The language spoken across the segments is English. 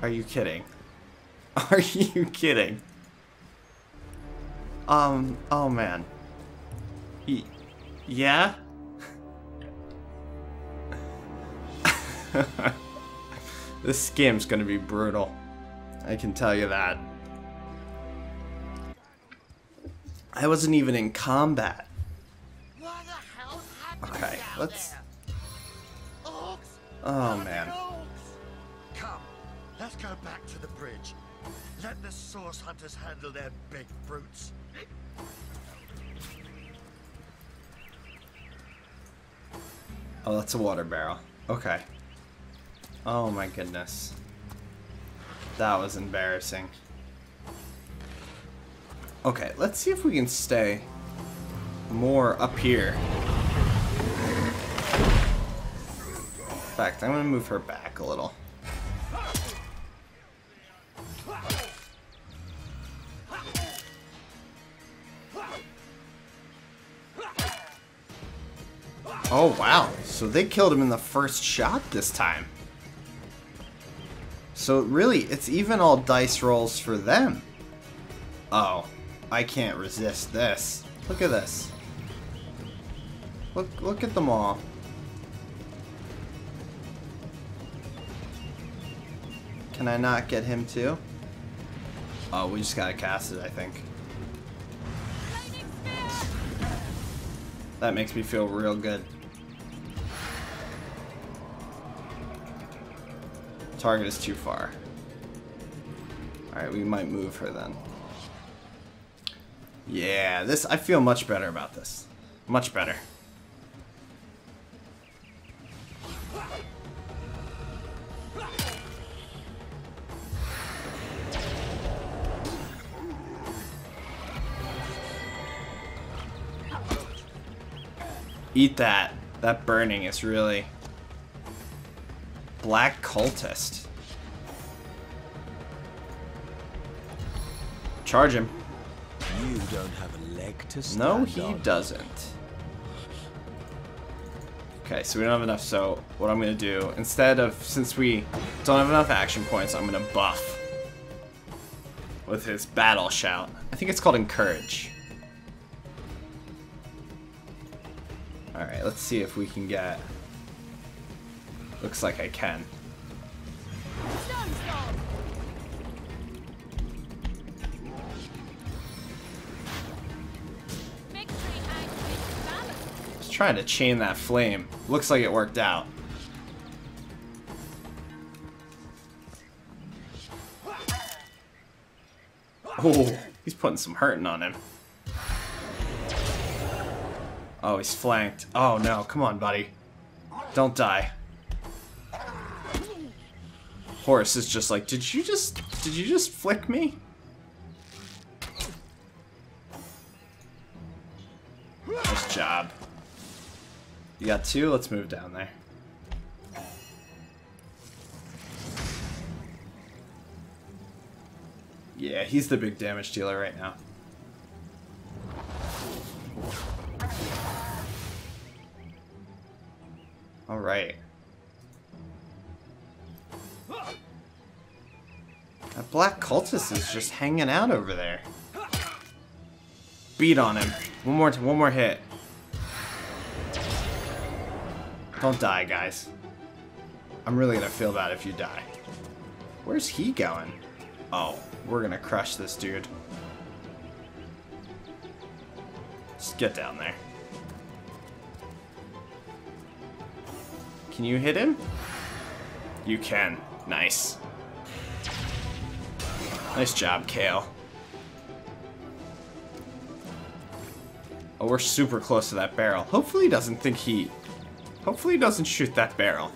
Are you kidding? Are you kidding? Oh man. Yeah? This game's gonna be brutal. I can tell you that. I wasn't even in combat. Okay, let's... Oh man. Come, let's go back to the bridge. Let the source hunters handle their big brutes. Oh, that's a water barrel. Okay. Oh my goodness. That was embarrassing. Okay, let's see if we can stay more up here. In fact, I'm gonna move her back a little. Oh wow, so they killed him in the first shot this time. So really, it's even all dice rolls for them. Oh, I can't resist this. Look at this. Look at them all. Can I not get him too? Oh, we just gotta cast it, I think. That makes me feel real good. Target is too far. Alright, we might move her then. Yeah, this, I feel much better about this. Much better. Eat that. That burning is really... Black cultist. Charge him. You don't have a leg to stand No, he on. doesn't. Okay, so we don't have enough, so what I'm gonna do, instead of, since we don't have enough action points, I'm gonna buff with his battle shout. I think it's called Encourage. Alright, let's see if we can get... Looks like I can. Just trying to chain that flame. Looks like it worked out. Oh, he's putting some hurting on him. Oh, he's flanked. Oh no, come on, buddy. Don't die. Horse is just like, did you just flick me? Nice job. You got two? Let's move down there. Yeah, he's the big damage dealer right now. Alright. That black cultist is just hanging out over there. Beat on him. One more hit. Don't die, guys. I'm really gonna feel bad if you die. Where's he going? Oh, we're gonna crush this dude. Just get down there. Can you hit him? You can. Nice. Nice job, Kale. Oh, we're super close to that barrel. Hopefully he doesn't think he... Hopefully he doesn't shoot that barrel.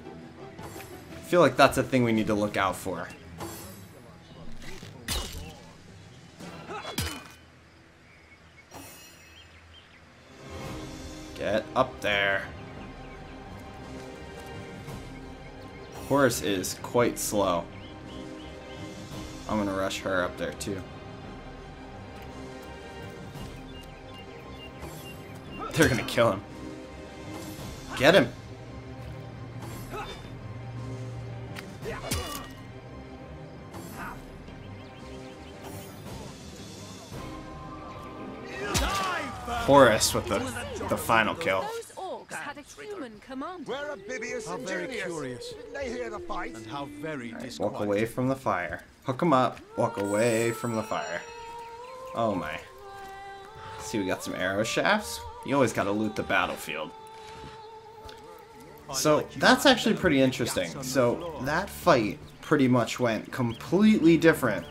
I feel like that's a thing we need to look out for. Get up there. Horse is quite slow. I'm gonna rush her up there too. They're gonna kill him. Get him. Horus with the final kill. Those orcs had a human commander. Where are Bibius How and very Junius? curious. Didn't they hear the fight? And how very Walk disquieting. away from the fire. Hook him up. Walk away from the fire. Oh my. See, we got some arrow shafts. You always gotta loot the battlefield. So that's actually pretty interesting. So that fight pretty much went completely different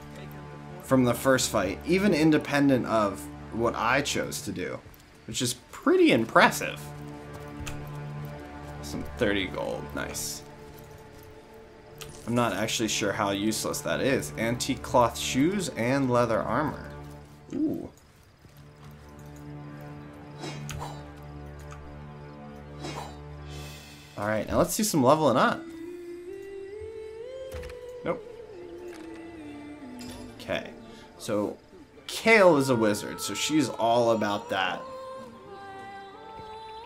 from the first fight, even independent of what I chose to do, which is pretty impressive. Some 30 gold, nice. I'm not actually sure how useless that is. Antique cloth shoes and leather armor. Ooh. Alright, now let's do some leveling up. Nope. Okay. So, Kale is a wizard, so she's all about that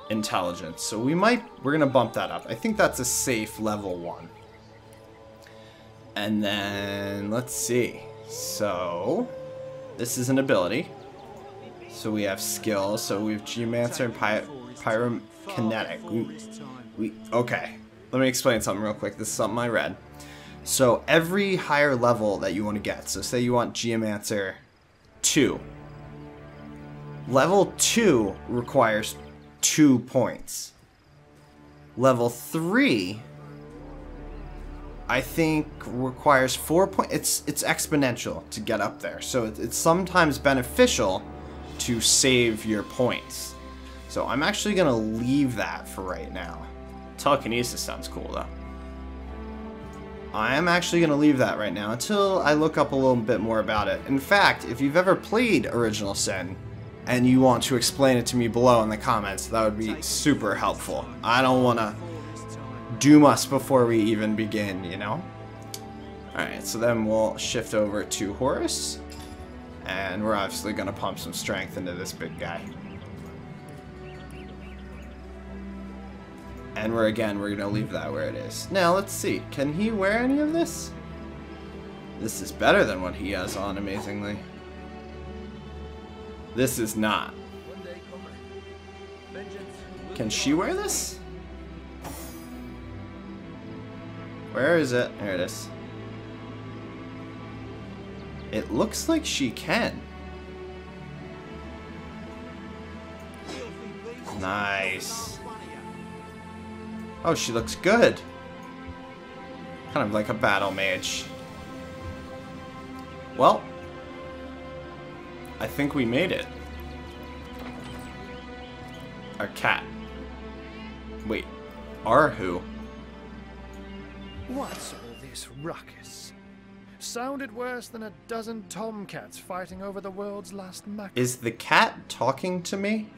intelligence. So we're gonna bump that up. I think that's a safe level 1. And then, let's see. So, this is an ability. So we have skill, so we have Geomancer and Pyrokinetic. Okay, let me explain something real quick. This is something I read. So every higher level that you want to get, so say you want Geomancer 2. Level 2 requires 2 points. Level 3, I think, requires 4 points. It's exponential to get up there. So it's sometimes beneficial to save your points. So I'm actually going to leave that for right now. Telekinesis sounds cool, though. I am actually going to leave that right now until I look up a little bit more about it. In fact, if you've ever played Original Sin and you want to explain it to me below in the comments, that would be super helpful. I don't want to doom us before we even begin, you know? Alright, so then we'll shift over to Horus. And we're obviously going to pump some strength into this big guy. And we're going to leave that where it is. Now, let's see. Can he wear any of this? This is better than what he has on, amazingly. This is not. Can she wear this? Where is it? There it is. It looks like she can. Nice. Oh, she looks good. Kind of like a battle mage. Well, I think we made it. Our cat. Wait, Arhu. What's all this ruckus? Sounded worse than a dozen tomcats fighting over the world's last mac. Is the cat talking to me?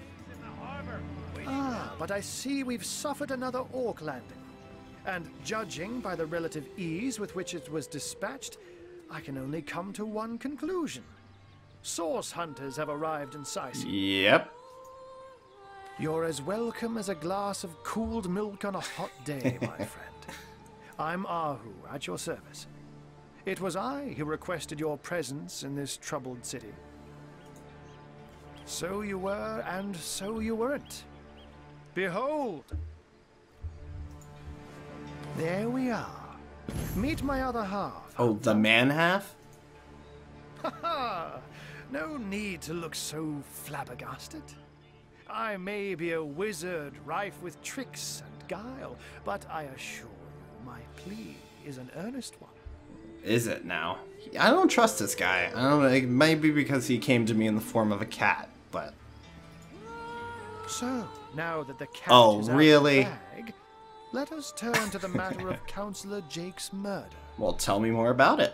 Ah, but I see we've suffered another orc landing. And judging by the relative ease with which it was dispatched, I can only come to one conclusion. Source hunters have arrived in sight. Yep. You're as welcome as a glass of cooled milk on a hot day, my friend. I'm Arhu, at your service. It was I who requested your presence in this troubled city. So you were, and so you weren't. Behold! There we are. Meet my other half. Oh, the man half? Ha! No need to look so flabbergasted. I may be a wizard rife with tricks and guile, but I assure you my plea is an earnest one. Is it now? I don't trust this guy. I don't know. It might be because he came to me in the form of a cat, but... So, now that the cat is really? out of the bag, let us turn to the matter of Councillor Jake's murder. Well, tell me more about it.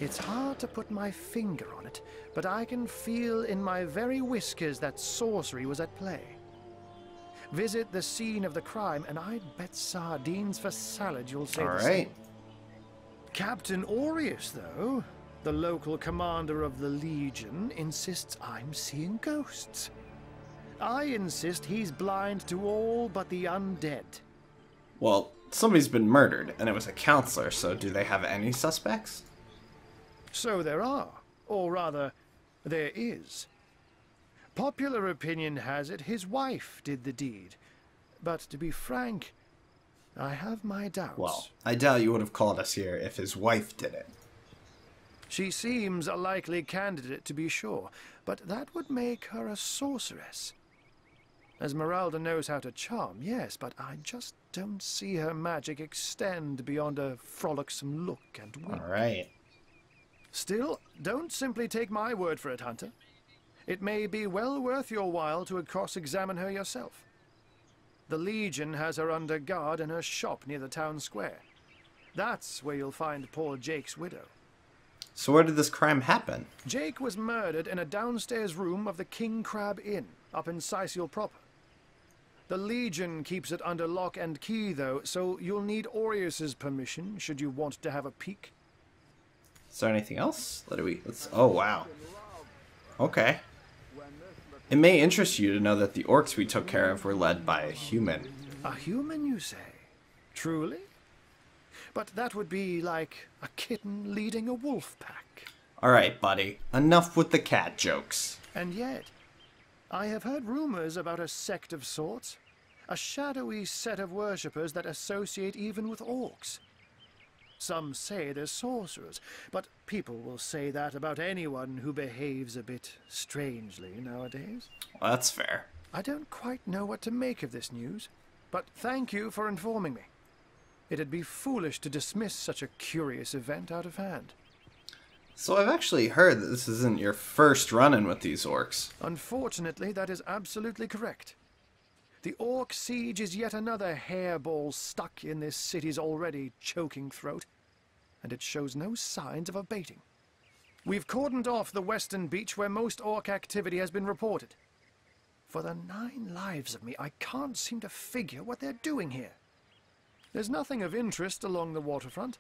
It's hard to put my finger on it, but I can feel in my very whiskers that sorcery was at play. Visit the scene of the crime, and I'd bet sardines for salad you'll say the same. Alright. Captain Aureus, though, the local commander of the Legion, insists I'm seeing ghosts. I insist he's blind to all but the undead. Well, somebody's been murdered, and it was a counselor, so do they have any suspects? So there are, or rather, there is. Popular opinion has it his wife did the deed. But to be frank, I have my doubts. Well, I doubt you would have called us here if his wife did it. She seems a likely candidate, to be sure, but that would make her a sorceress. Esmeralda knows how to charm, yes, but I just don't see her magic extend beyond a frolicsome look and wink. All right. Still, don't simply take my word for it, Hunter. It may be well worth your while to cross-examine her yourself. The Legion has her under guard in her shop near the town square. That's where you'll find poor Jake's widow. So where did this crime happen? Jake was murdered in a downstairs room of the King Crab Inn, up in Sicil proper. The Legion keeps it under lock and key, though, so you'll need Aureus's permission should you want to have a peek. Is there anything else? Oh, wow. Okay. It may interest you to know that the orcs we took care of were led by a human. A human, you say? Truly? But that would be like a kitten leading a wolf pack. Alright, buddy. Enough with the cat jokes. And yet, I have heard rumors about a sect of sorts. A shadowy set of worshippers that associate even with orcs. Some say they're sorcerers, but people will say that about anyone who behaves a bit strangely nowadays. Well, that's fair. I don't quite know what to make of this news, but thank you for informing me. It'd be foolish to dismiss such a curious event out of hand. So I've actually heard that this isn't your first run-in with these orcs. Unfortunately, that is absolutely correct. The Orc siege is yet another hairball stuck in this city's already choking throat, and it shows no signs of abating. We've cordoned off the western beach where most Orc activity has been reported. For the 9 lives of me, I can't seem to figure what they're doing here. There's nothing of interest along the waterfront,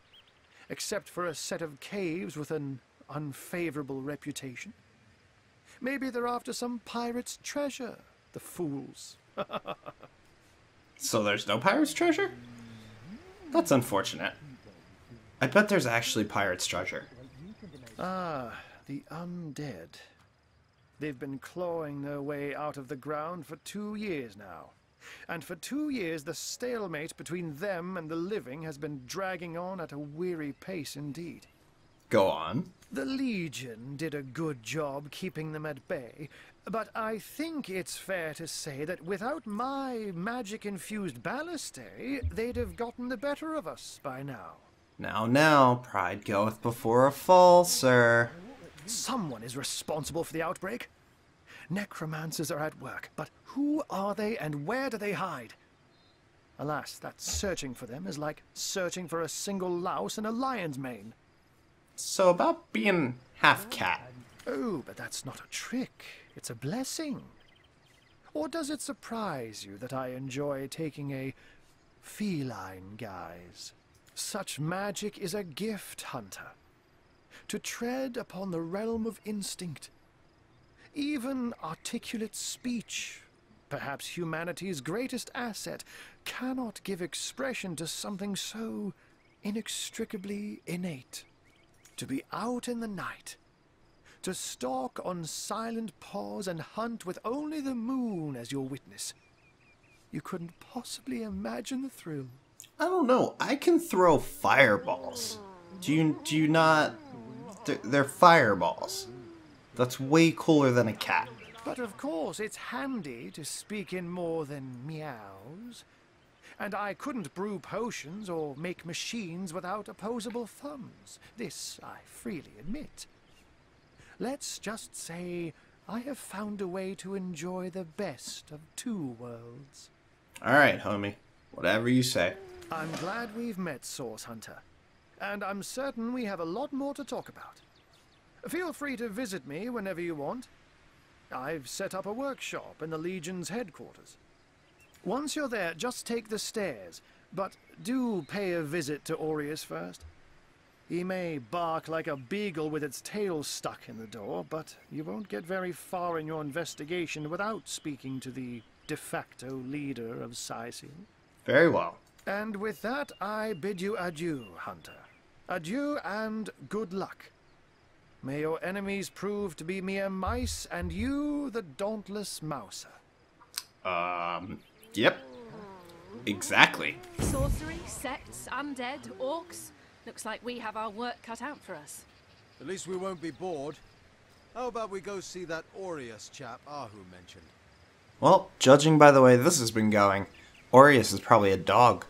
except for a set of caves with an unfavorable reputation. Maybe they're after some pirate's treasure, the fools. So there's no pirate's treasure? That's unfortunate. I bet there's actually pirate's treasure. Ah, the undead. They've been clawing their way out of the ground for 2 years now. And for 2 years, the stalemate between them and the living has been dragging on at a weary pace indeed. Go on. The Legion did a good job keeping them at bay, but I think it's fair to say that without my magic-infused ballistae, they'd have gotten the better of us by now. Now, pride goeth before a fall, sir. Someone is responsible for the outbreak. Necromancers are at work, but who are they and where do they hide? Alas, that searching for them is like searching for a single louse in a lion's mane. So about being half cat. Oh, but that's not a trick. It's a blessing. Or does it surprise you that I enjoy taking a feline guise? Such magic is a gift, Hunter. To tread upon the realm of instinct. Even articulate speech, perhaps humanity's greatest asset, cannot give expression to something so inextricably innate. To be out in the night, to stalk on silent paws and hunt with only the moon as your witness. You couldn't possibly imagine the thrill. I don't know. I can throw fireballs. Do you not? They're fireballs. That's way cooler than a cat. But of course, it's handy to speak in more than meows. And I couldn't brew potions or make machines without opposable thumbs. This I freely admit. Let's just say I have found a way to enjoy the best of 2 worlds. Alright, homie. Whatever you say. I'm glad we've met, Source Hunter. And I'm certain we have a lot more to talk about. Feel free to visit me whenever you want. I've set up a workshop in the Legion's headquarters. Once you're there, just take the stairs, but do pay a visit to Aureus first. He may bark like a beagle with its tail stuck in the door, but you won't get very far in your investigation without speaking to the de facto leader of Sicil. Very well. And with that, I bid you adieu, Hunter. Adieu and good luck. May your enemies prove to be mere mice, and you the dauntless mouser. Yep. Exactly. Sorcery, sects, undead, orcs. Looks like we have our work cut out for us. At least we won't be bored. How about we go see that Aureus chap Arhu mentioned? Well, judging by the way this has been going, Aureus is probably a dog.